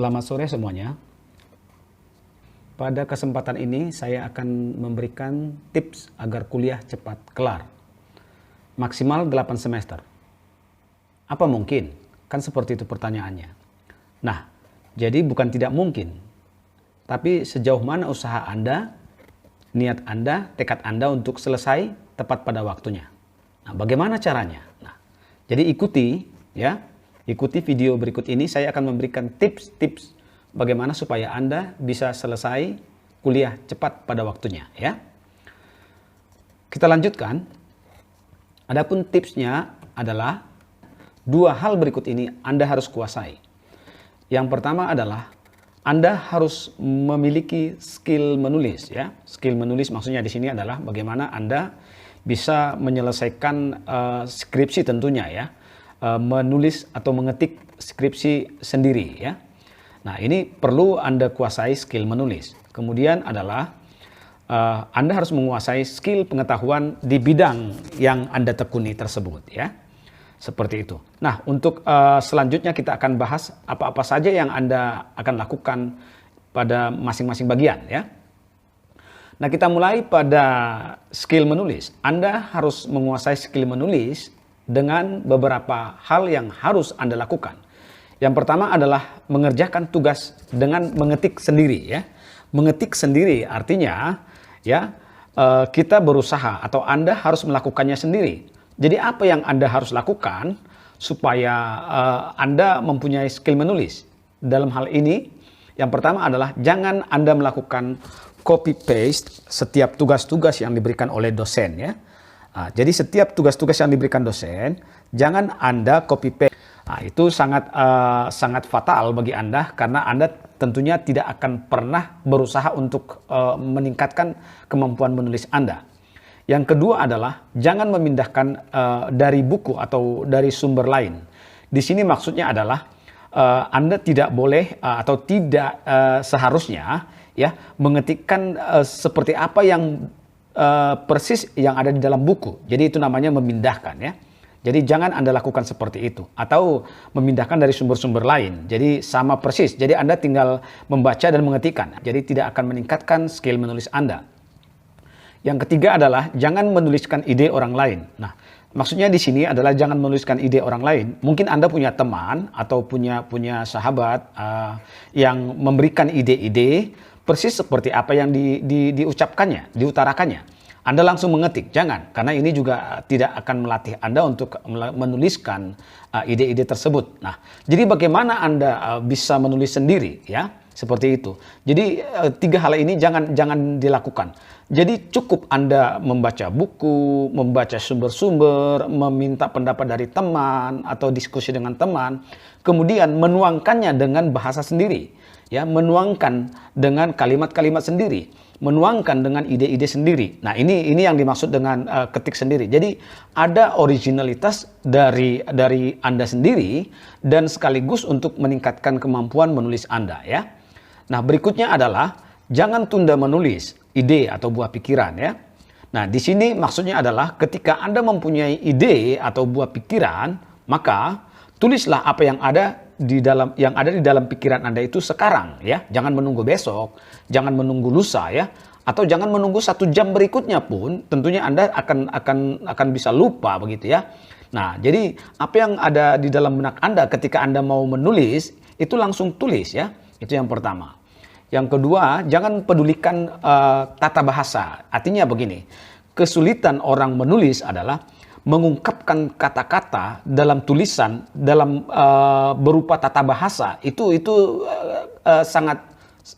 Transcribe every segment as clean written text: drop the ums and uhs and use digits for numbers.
Selamat sore semuanya. Pada kesempatan ini saya akan memberikan tips agar kuliah cepat kelar. Maksimal 8 semester. Apa mungkin? Kan seperti itu pertanyaannya. Nah, jadi bukan tidak mungkin. Tapi sejauh mana usaha Anda, niat Anda, tekad Anda untuk selesai tepat pada waktunya. Nah, bagaimana caranya? Nah, jadi ikuti video berikut ini. Saya akan memberikan tips-tips bagaimana supaya Anda bisa selesai kuliah cepat pada waktunya, ya. Kita lanjutkan. Adapun tipsnya adalah dua hal berikut ini Anda harus kuasai. Yang pertama adalah Anda harus memiliki skill menulis, ya. Skill menulis maksudnya di sini adalah bagaimana Anda bisa menyelesaikan skripsi tentunya, ya. Menulis atau mengetik skripsi sendiri, ya. Nah, ini perlu Anda kuasai skill menulis. Kemudian adalah Anda harus menguasai skill pengetahuan di bidang yang Anda tekuni tersebut, ya. Seperti itu. Nah, untuk selanjutnya kita akan bahas apa-apa saja yang Anda akan lakukan pada masing-masing bagian, ya. Nah, kita mulai pada skill menulis. Anda harus menguasai skill menulis dengan beberapa hal yang harus Anda lakukan. Yang pertama adalah mengerjakan tugas dengan mengetik sendiri, ya. Mengetik sendiri artinya, ya, kita berusaha atau Anda harus melakukannya sendiri. Jadi apa yang Anda harus lakukan supaya Anda mempunyai skill menulis? Dalam hal ini, yang pertama adalah jangan Anda melakukan copy paste setiap tugas-tugas yang diberikan oleh dosen, ya. Nah, jadi setiap tugas-tugas yang diberikan dosen, jangan Anda copy paste. Nah, itu sangat fatal bagi Anda karena Anda tentunya tidak akan pernah berusaha untuk meningkatkan kemampuan menulis Anda. Yang kedua adalah jangan memindahkan dari buku atau dari sumber lain. Di sini maksudnya adalah Anda tidak boleh atau tidak seharusnya, ya, mengetikkan seperti apa yang persis yang ada di dalam buku. Jadi itu namanya memindahkan, ya. Jadi jangan Anda lakukan seperti itu. Atau memindahkan dari sumber-sumber lain. Jadi sama persis. Jadi Anda tinggal membaca dan mengetikkan. Jadi tidak akan meningkatkan skill menulis Anda. Yang ketiga adalah jangan menuliskan ide orang lain. Nah, maksudnya di sini adalah jangan menuliskan ide orang lain. Mungkin Anda punya teman atau punya sahabat yang memberikan ide-ide persis seperti apa yang diucapkannya, diutarakannya. Anda langsung mengetik, jangan, karena ini juga tidak akan melatih Anda untuk menuliskan ide-ide tersebut. Nah, jadi bagaimana Anda bisa menulis sendiri, ya, seperti itu. Jadi tiga hal ini jangan dilakukan. Jadi cukup Anda membaca buku, membaca sumber-sumber, meminta pendapat dari teman atau diskusi dengan teman, kemudian menuangkannya dengan bahasa sendiri, ya, menuangkan dengan kalimat-kalimat sendiri, menuangkan dengan ide-ide sendiri. Nah, ini yang dimaksud dengan ketik sendiri. Jadi ada originalitas dari Anda sendiri dan sekaligus untuk meningkatkan kemampuan menulis Anda, ya. Nah, berikutnya adalah jangan tunda menulis ide atau buah pikiran, ya. Nah, di sini maksudnya adalah ketika Anda mempunyai ide atau buah pikiran, maka tulislah apa yang ada di dalam pikiran Anda itu sekarang, ya. Jangan menunggu besok, jangan menunggu lusa, ya, atau jangan menunggu 1 jam berikutnya pun tentunya Anda akan bisa lupa begitu, ya. Nah, jadi apa yang ada di dalam benak Anda ketika Anda mau menulis itu langsung tulis, ya. Itu yang pertama. Yang kedua, jangan pedulikan tata bahasa. Artinya begini, kesulitan orang menulis adalah mengungkapkan kata-kata dalam tulisan dalam berupa tata bahasa itu sangat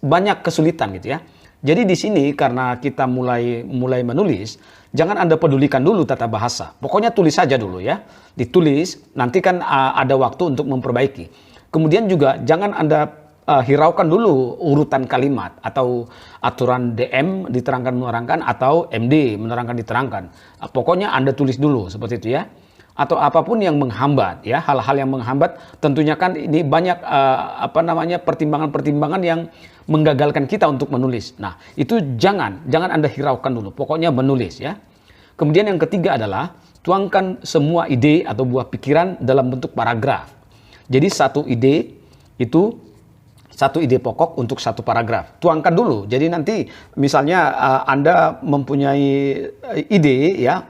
banyak kesulitan, gitu, ya. Jadi di sini karena kita mulai menulis, jangan Anda pedulikan dulu tata bahasa. Pokoknya tulis saja dulu, ya. Ditulis, nanti kan ada waktu untuk memperbaiki. Kemudian juga jangan Anda hiraukan dulu urutan kalimat atau aturan DM diterangkan menerangkan atau MD menerangkan diterangkan. Pokoknya Anda tulis dulu seperti itu, ya. Atau apapun yang menghambat, ya, hal-hal yang menghambat tentunya kan ini banyak pertimbangan-pertimbangan yang menggagalkan kita untuk menulis. Nah, itu jangan Anda hiraukan dulu. Pokoknya menulis, ya. Kemudian yang ketiga adalah tuangkan semua ide atau buah pikiran dalam bentuk paragraf. Jadi satu ide itu satu ide pokok untuk satu paragraf. Tuangkan dulu. Jadi nanti misalnya Anda mempunyai ide ya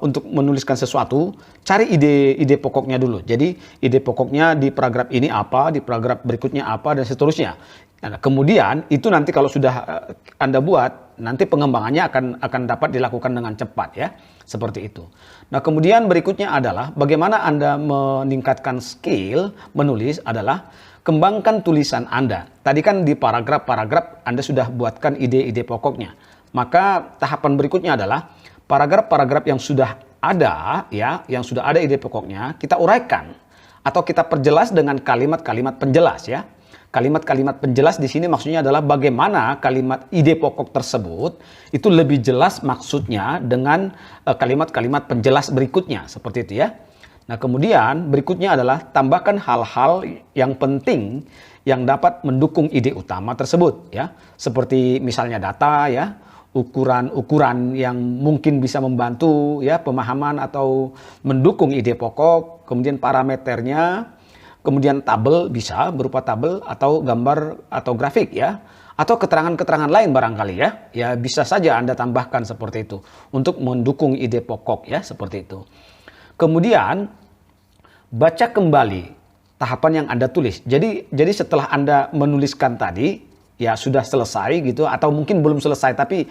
untuk menuliskan sesuatu, cari ide pokoknya dulu. Jadi ide pokoknya di paragraf ini apa, di paragraf berikutnya apa, dan seterusnya. Nah, kemudian itu nanti kalau sudah Anda buat, nanti pengembangannya akan dapat dilakukan dengan cepat ya. Seperti itu. Nah, kemudian berikutnya adalah bagaimana Anda meningkatkan skill menulis adalah kembangkan tulisan Anda. Tadi kan di paragraf-paragraf Anda sudah buatkan ide-ide pokoknya. Maka tahapan berikutnya adalah paragraf-paragraf yang sudah ada ya, yang sudah ada ide pokoknya, kita uraikan atau kita perjelas dengan kalimat-kalimat penjelas ya. Kalimat-kalimat penjelas di sini maksudnya adalah bagaimana kalimat ide pokok tersebut itu lebih jelas maksudnya dengan kalimat-kalimat penjelas berikutnya, seperti itu ya. Nah, kemudian berikutnya adalah tambahkan hal-hal yang penting yang dapat mendukung ide utama tersebut ya. Seperti misalnya data ya, ukuran-ukuran yang mungkin bisa membantu ya pemahaman atau mendukung ide pokok, kemudian parameternya, kemudian tabel bisa berupa tabel atau gambar atau grafik ya. Atau keterangan-keterangan lain barangkali ya. Ya bisa saja Anda tambahkan seperti itu untuk mendukung ide pokok ya, seperti itu. Kemudian baca kembali tahapan yang Anda tulis. Jadi setelah Anda menuliskan tadi ya sudah selesai gitu, atau mungkin belum selesai tapi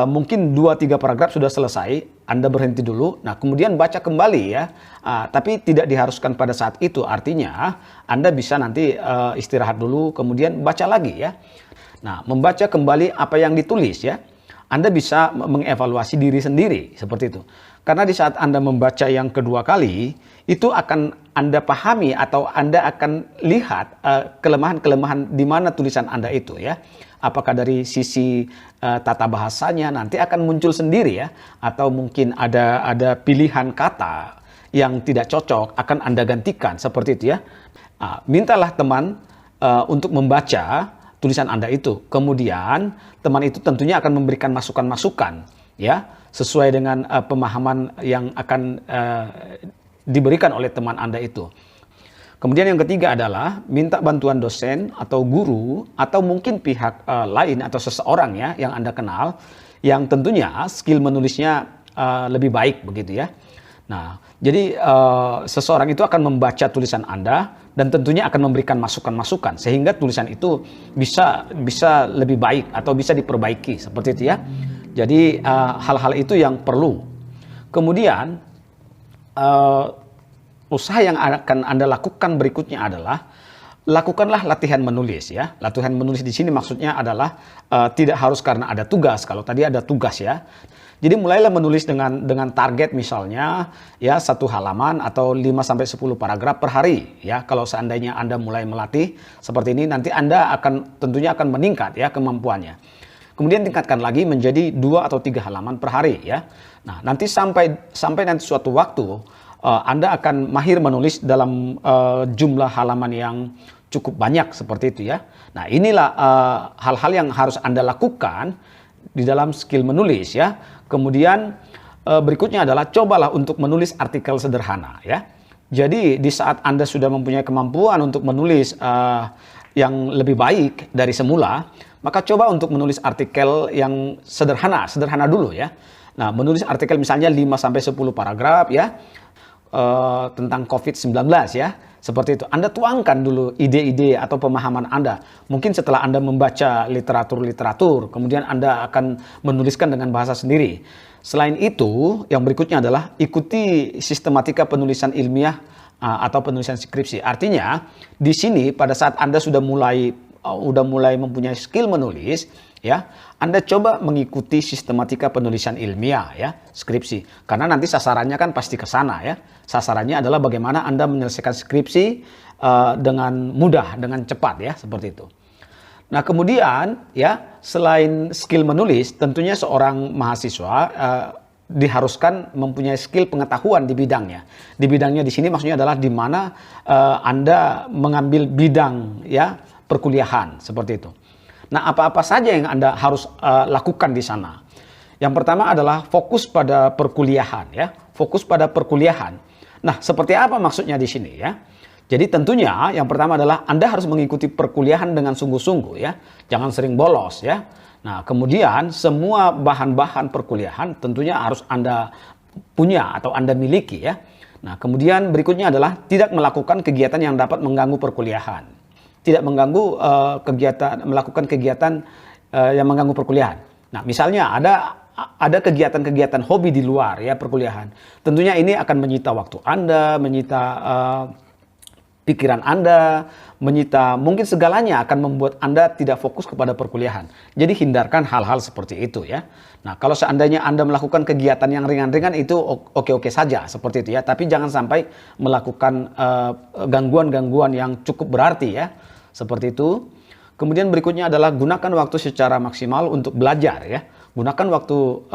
mungkin 2-3 paragraf sudah selesai, Anda berhenti dulu. Nah, kemudian baca kembali ya. Tapi tidak diharuskan pada saat itu. Artinya Anda bisa nanti istirahat dulu kemudian baca lagi ya. Nah, membaca kembali apa yang ditulis ya. Anda bisa mengevaluasi diri sendiri seperti itu. Karena di saat Anda membaca yang kedua kali, itu akan Anda pahami atau Anda akan lihat kelemahan-kelemahan di mana tulisan Anda itu ya. Apakah dari sisi tata bahasanya nanti akan muncul sendiri ya, atau mungkin ada pilihan kata yang tidak cocok akan Anda gantikan seperti itu ya. Mintalah teman untuk membaca tulisan Anda itu. Kemudian teman itu tentunya akan memberikan masukan-masukan ya, sesuai dengan pemahaman yang akan diberikan oleh teman Anda itu. Kemudian yang ketiga adalah minta bantuan dosen atau guru atau mungkin pihak lain atau seseorang ya yang Anda kenal yang tentunya skill menulisnya lebih baik begitu ya. Nah, jadi seseorang itu akan membaca tulisan Anda dan tentunya akan memberikan masukan-masukan sehingga tulisan itu bisa lebih baik atau bisa diperbaiki seperti itu ya. Jadi hal-hal itu yang perlu. Kemudian usaha yang akan Anda lakukan berikutnya adalah lakukanlah latihan menulis ya. Latihan menulis di sini maksudnya adalah tidak harus karena ada tugas. Kalau tadi ada tugas ya. Jadi mulailah menulis dengan target misalnya ya 1 halaman atau 5-10 paragraf per hari ya. Kalau seandainya Anda mulai melatih seperti ini, nanti Anda tentunya akan meningkat ya kemampuannya. Kemudian tingkatkan lagi menjadi 2 atau 3 halaman per hari ya. Nah, nanti sampai nanti suatu waktu Anda akan mahir menulis dalam jumlah halaman yang cukup banyak seperti itu ya. Nah, inilah hal-hal yang harus Anda lakukan di dalam skill menulis ya. Kemudian berikutnya adalah cobalah untuk menulis artikel sederhana ya. Jadi di saat Anda sudah mempunyai kemampuan untuk menulis yang lebih baik dari semula, maka coba untuk menulis artikel yang sederhana dulu ya. Nah, menulis artikel misalnya 5-10 paragraf ya tentang COVID-19 ya. Seperti itu. Anda tuangkan dulu ide-ide atau pemahaman Anda. Mungkin setelah Anda membaca literatur, kemudian Anda akan menuliskan dengan bahasa sendiri. Selain itu, yang berikutnya adalah ikuti sistematika penulisan ilmiah atau penulisan skripsi. Artinya, di sini pada saat Anda sudah mulai mempunyai skill menulis, ya, Anda coba mengikuti sistematika penulisan ilmiah ya, skripsi. Karena nanti sasarannya kan pasti ke sana ya. Sasarannya adalah bagaimana Anda menyelesaikan skripsi dengan mudah, dengan cepat ya, seperti itu. Nah, kemudian ya, selain skill menulis, tentunya seorang mahasiswa diharuskan mempunyai skill pengetahuan di bidangnya. Di bidangnya di sini maksudnya adalah di mana Anda mengambil bidang ya, perkuliahan seperti itu. Nah, apa-apa saja yang Anda harus lakukan di sana? Yang pertama adalah fokus pada perkuliahan ya, fokus pada perkuliahan. Nah, seperti apa maksudnya di sini ya? Jadi tentunya yang pertama adalah Anda harus mengikuti perkuliahan dengan sungguh-sungguh ya. Jangan sering bolos ya. Nah, kemudian semua bahan-bahan perkuliahan tentunya harus Anda punya atau Anda miliki ya. Nah, kemudian berikutnya adalah tidak melakukan kegiatan yang dapat mengganggu perkuliahan. Tidak mengganggu melakukan kegiatan yang mengganggu perkuliahan. Nah, misalnya ada kegiatan-kegiatan hobi di luar ya perkuliahan. Tentunya ini akan menyita waktu Anda, menyita pikiran Anda, menyita mungkin segalanya akan membuat Anda tidak fokus kepada perkuliahan. Jadi hindarkan hal-hal seperti itu ya. Nah, kalau seandainya Anda melakukan kegiatan yang ringan-ringan itu oke-oke saja seperti itu ya. Tapi jangan sampai melakukan gangguan-gangguan yang cukup berarti ya. Seperti itu. Kemudian berikutnya adalah gunakan waktu secara maksimal untuk belajar ya. Gunakan waktu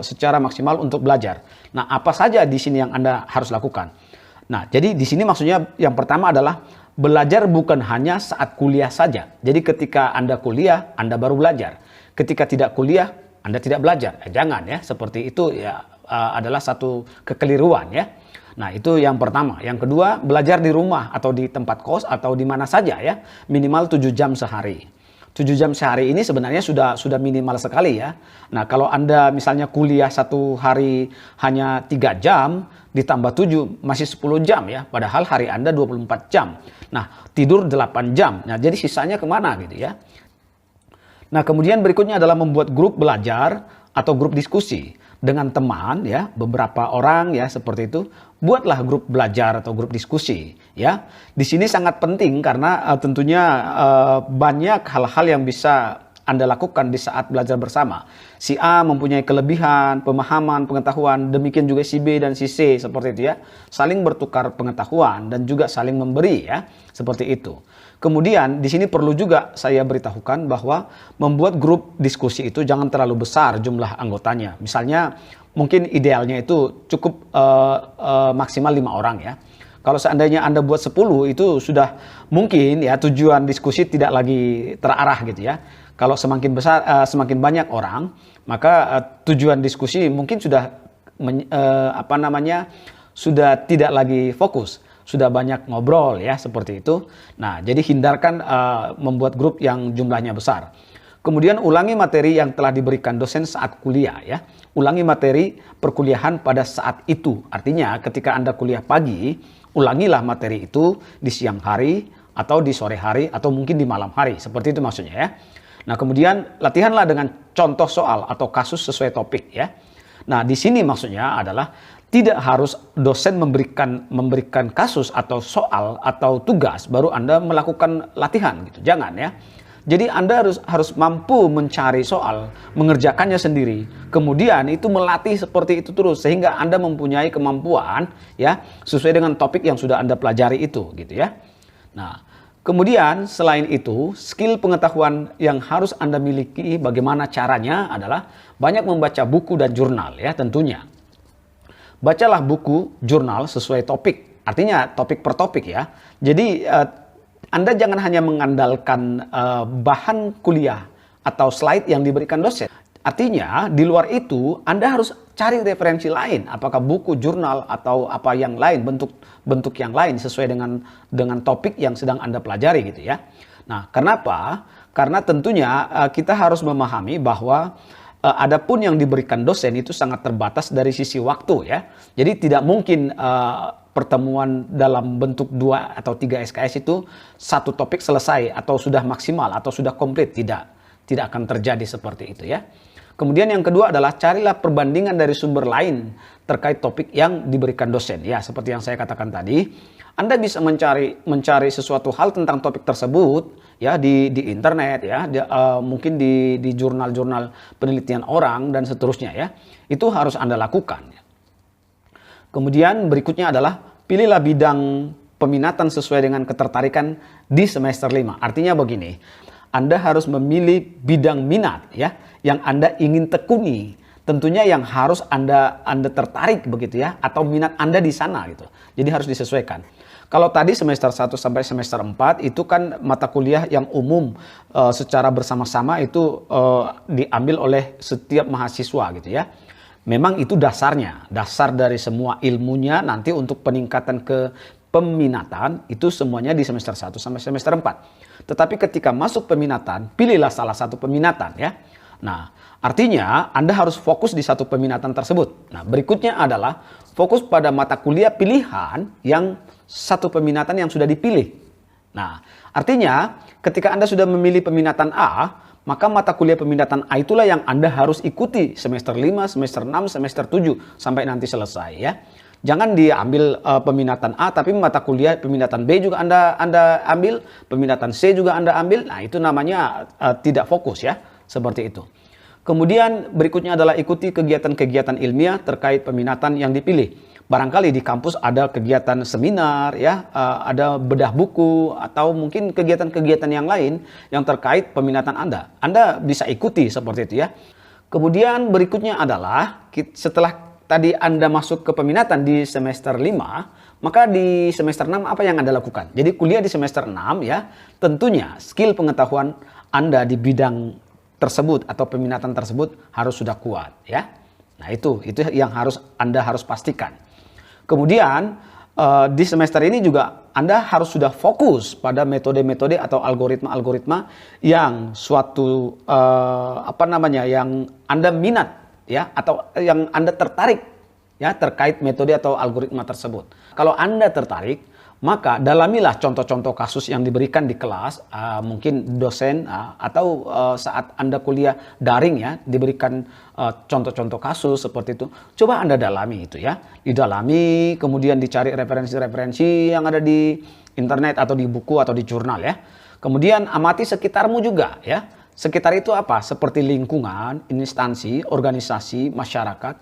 secara maksimal untuk belajar. Nah, apa saja di sini yang Anda harus lakukan? Nah, jadi di sini maksudnya yang pertama adalah belajar bukan hanya saat kuliah saja. Jadi ketika Anda kuliah, Anda baru belajar. Ketika tidak kuliah, Anda tidak belajar. Jangan ya, seperti itu ya adalah satu kekeliruan ya. Nah, itu yang pertama. Yang kedua, belajar di rumah atau di tempat kos atau di mana saja ya. Minimal 7 jam sehari. 7 jam sehari ini sebenarnya sudah minimal sekali ya. Nah, kalau Anda misalnya kuliah satu hari hanya 3 jam, ditambah 7 masih 10 jam ya. Padahal hari Anda 24 jam. Nah, tidur 8 jam. Nah, jadi sisanya kemana gitu ya. Nah, kemudian berikutnya adalah membuat grup belajar atau grup diskusi dengan teman ya, beberapa orang ya seperti itu. Buatlah grup belajar atau grup diskusi ya. Di sini sangat penting karena tentunya banyak hal-hal yang bisa Anda lakukan di saat belajar bersama. Si A mempunyai kelebihan, pemahaman, pengetahuan, demikian juga si B dan si C seperti itu ya. Saling bertukar pengetahuan dan juga saling memberi ya, seperti itu. Kemudian di sini perlu juga saya beritahukan bahwa membuat grup diskusi itu jangan terlalu besar jumlah anggotanya. Misalnya mungkin idealnya itu cukup maksimal 5 orang ya. Kalau seandainya Anda buat 10 itu sudah mungkin ya tujuan diskusi tidak lagi terarah gitu ya. Kalau semakin besar, semakin banyak orang, maka tujuan diskusi mungkin sudah sudah tidak lagi fokus, sudah banyak ngobrol ya seperti itu. Nah, jadi hindarkan membuat grup yang jumlahnya besar. Kemudian ulangi materi yang telah diberikan dosen saat kuliah ya. Ulangi materi perkuliahan pada saat itu. Artinya ketika Anda kuliah pagi, ulangilah materi itu di siang hari atau di sore hari atau mungkin di malam hari. Seperti itu maksudnya ya. Nah, kemudian latihanlah dengan contoh soal atau kasus sesuai topik ya. Nah, di sini maksudnya adalah tidak harus dosen memberikan kasus atau soal atau tugas baru Anda melakukan latihan gitu. Jangan ya. Jadi Anda harus mampu mencari soal, mengerjakannya sendiri. Kemudian itu melatih seperti itu terus sehingga Anda mempunyai kemampuan ya sesuai dengan topik yang sudah Anda pelajari itu gitu ya. Nah, kemudian selain itu, skill pengetahuan yang harus Anda miliki bagaimana caranya adalah banyak membaca buku dan jurnal ya tentunya. Bacalah buku, jurnal sesuai topik. Artinya topik per topik ya. Jadi Anda jangan hanya mengandalkan bahan kuliah atau slide yang diberikan dosen. Artinya di luar itu Anda harus cari referensi lain. Apakah buku, jurnal atau apa yang lain, bentuk yang lain sesuai dengan topik yang sedang Anda pelajari gitu ya. Nah, kenapa? Karena tentunya kita harus memahami bahwa adapun yang diberikan dosen itu sangat terbatas dari sisi waktu ya. Jadi tidak mungkin pertemuan dalam bentuk 2 atau 3 SKS itu satu topik selesai atau sudah maksimal atau sudah komplit. Tidak akan terjadi seperti itu ya. Kemudian yang kedua adalah carilah perbandingan dari sumber lain terkait topik yang diberikan dosen. Ya, seperti yang saya katakan tadi, Anda bisa mencari sesuatu hal tentang topik tersebut ya di internet ya, mungkin di jurnal-jurnal penelitian orang dan seterusnya ya. Itu harus Anda lakukan. Kemudian berikutnya adalah pilihlah bidang peminatan sesuai dengan ketertarikan di semester 5. Artinya begini, Anda harus memilih bidang minat ya yang Anda ingin tekuni. Tentunya yang harus Anda tertarik begitu ya, atau minat Anda di sana gitu. Jadi harus disesuaikan. Kalau tadi semester 1 sampai semester 4 itu kan mata kuliah yang umum secara bersama-sama itu diambil oleh setiap mahasiswa gitu ya. Memang itu dasarnya, dasar dari semua ilmunya nanti untuk peningkatan ke peminatan itu semuanya di semester 1 sampai semester 4. Tetapi ketika masuk peminatan, pilihlah salah satu peminatan ya. Nah, artinya Anda harus fokus di satu peminatan tersebut. Nah, berikutnya adalah fokus pada mata kuliah pilihan yang satu peminatan yang sudah dipilih. Nah, artinya ketika Anda sudah memilih peminatan A, maka mata kuliah peminatan A itulah yang Anda harus ikuti semester 5, semester 6, semester 7 sampai nanti selesai ya. Jangan diambil peminatan A tapi mata kuliah peminatan B juga Anda ambil, peminatan C juga Anda ambil. Nah, itu namanya tidak fokus ya, seperti itu. Kemudian berikutnya adalah ikuti kegiatan-kegiatan ilmiah terkait peminatan yang dipilih. Barangkali di kampus ada kegiatan seminar ya, ada bedah buku atau mungkin kegiatan-kegiatan yang lain yang terkait peminatan Anda. Anda bisa ikuti seperti itu ya. Kemudian berikutnya adalah setelah tadi Anda masuk ke peminatan di semester 5, maka di semester 6 apa yang Anda lakukan? Jadi kuliah di semester 6 ya, tentunya skill pengetahuan Anda di bidang tersebut atau peminatan tersebut harus sudah kuat ya. Nah, itu yang Anda harus pastikan. Kemudian di semester ini juga Anda harus sudah fokus pada metode-metode atau algoritma-algoritma yang suatu yang Anda minat ya, atau yang Anda tertarik ya terkait metode atau algoritma tersebut. Kalau Anda tertarik, maka dalamilah contoh-contoh kasus yang diberikan di kelas, mungkin dosen atau saat Anda kuliah daring ya, diberikan contoh-contoh kasus seperti itu. Coba Anda dalami itu ya, didalami, kemudian dicari referensi-referensi yang ada di internet atau di buku atau di jurnal ya. Kemudian amati sekitarmu juga ya. Sekitar itu apa? Seperti lingkungan, instansi, organisasi, masyarakat,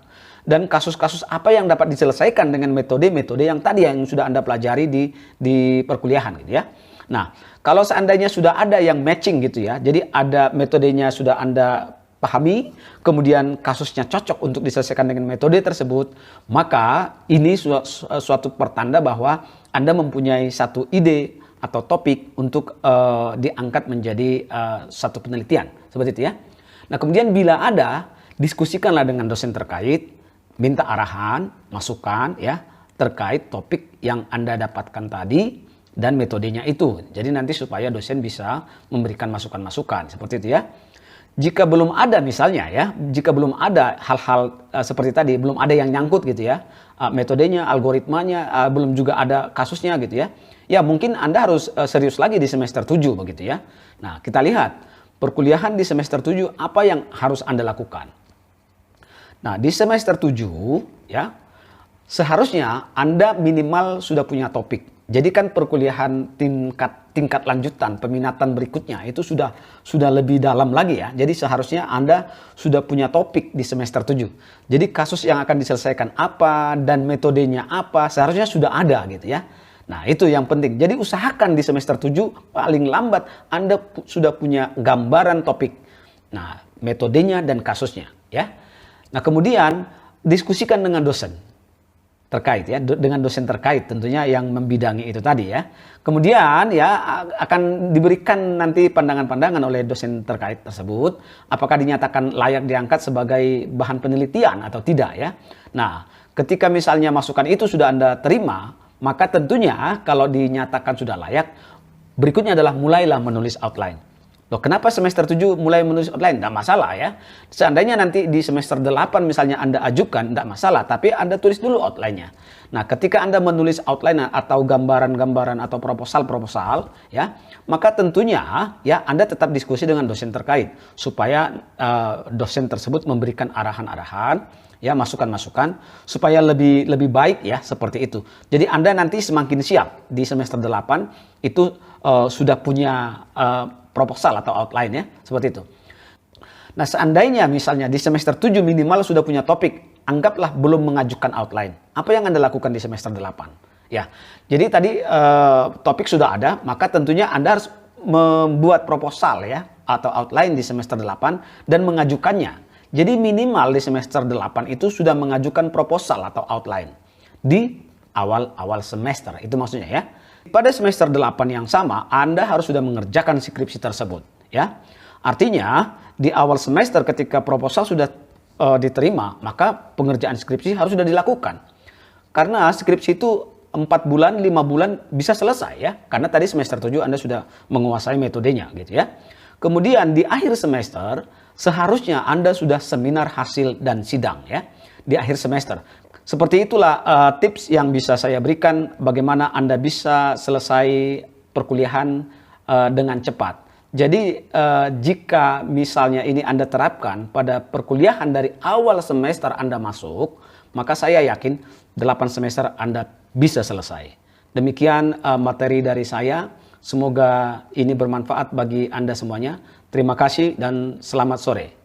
dan kasus-kasus apa yang dapat diselesaikan dengan metode-metode yang tadi yang sudah Anda pelajari di perkuliahan gitu ya. Nah, kalau seandainya sudah ada yang matching gitu ya, jadi ada metodenya sudah Anda pahami, kemudian kasusnya cocok untuk diselesaikan dengan metode tersebut, maka ini suatu pertanda bahwa Anda mempunyai satu ide atau topik untuk diangkat menjadi satu penelitian, seperti itu ya. Nah, kemudian bila ada, diskusikanlah dengan dosen terkait, minta arahan, masukan ya terkait topik yang Anda dapatkan tadi dan metodenya itu. Jadi nanti supaya dosen bisa memberikan masukan-masukan, seperti itu ya. Jika belum ada misalnya ya, jika belum ada hal-hal seperti tadi, belum ada yang nyangkut gitu ya, metodenya, algoritmanya, belum juga ada kasusnya gitu ya. Ya mungkin Anda harus serius lagi di semester 7 begitu ya. Nah, kita lihat perkuliahan di semester 7 apa yang harus Anda lakukan. Nah, di semester 7 ya, seharusnya Anda minimal sudah punya topik. Jadi kan perkuliahan tingkat lanjutan, peminatan berikutnya itu sudah lebih dalam lagi ya. Jadi seharusnya Anda sudah punya topik di semester 7. Jadi kasus yang akan diselesaikan apa dan metodenya apa seharusnya sudah ada gitu ya. Nah, itu yang penting. Jadi usahakan di semester 7 paling lambat Anda sudah punya gambaran topik. Nah, metodenya dan kasusnya ya. Nah, kemudian diskusikan dengan dosen terkait ya, dengan dosen terkait tentunya yang membidangi itu tadi ya. Kemudian ya akan diberikan nanti pandangan-pandangan oleh dosen terkait tersebut, apakah dinyatakan layak diangkat sebagai bahan penelitian atau tidak ya. Nah, ketika misalnya masukan itu sudah Anda terima, maka tentunya kalau dinyatakan sudah layak, berikutnya adalah mulailah menulis outline. Loh, kenapa semester 7 mulai menulis outline? Tidak masalah ya. Seandainya nanti di semester 8 misalnya Anda ajukan, tidak masalah. Tapi Anda tulis dulu outline-nya. Nah, ketika Anda menulis outline atau gambaran-gambaran atau proposal ya, maka tentunya ya Anda tetap diskusi dengan dosen terkait. Supaya dosen tersebut memberikan arahan-arahan, ya masukan-masukan supaya lebih baik ya, seperti itu. Jadi Anda nanti semakin siap di semester 8 itu sudah punya proposal atau outline ya, seperti itu. Nah, seandainya misalnya di semester 7 minimal sudah punya topik, anggaplah belum mengajukan outline. Apa yang Anda lakukan di semester 8? Ya, jadi tadi topik sudah ada, maka tentunya Anda harus membuat proposal ya atau outline di semester 8 dan mengajukannya. Jadi minimal di semester 8 itu sudah mengajukan proposal atau outline di awal semester. Itu maksudnya ya. Pada semester 8 yang sama, Anda harus sudah mengerjakan skripsi tersebut. Ya. Artinya, di awal semester ketika proposal sudah diterima, maka pengerjaan skripsi harus sudah dilakukan. Karena skripsi itu 4 bulan, 5 bulan bisa selesai ya. Karena tadi semester 7 Anda sudah menguasai metodenya gitu ya. Kemudian di akhir semester seharusnya Anda sudah seminar hasil dan sidang ya. Di akhir semester. Seperti itulah tips yang bisa saya berikan bagaimana Anda bisa selesai perkuliahan dengan cepat. Jadi jika misalnya ini Anda terapkan pada perkuliahan dari awal semester Anda masuk, maka saya yakin 8 semester Anda bisa selesai. Demikian materi dari saya. Semoga ini bermanfaat bagi Anda semuanya. Terima kasih dan selamat sore.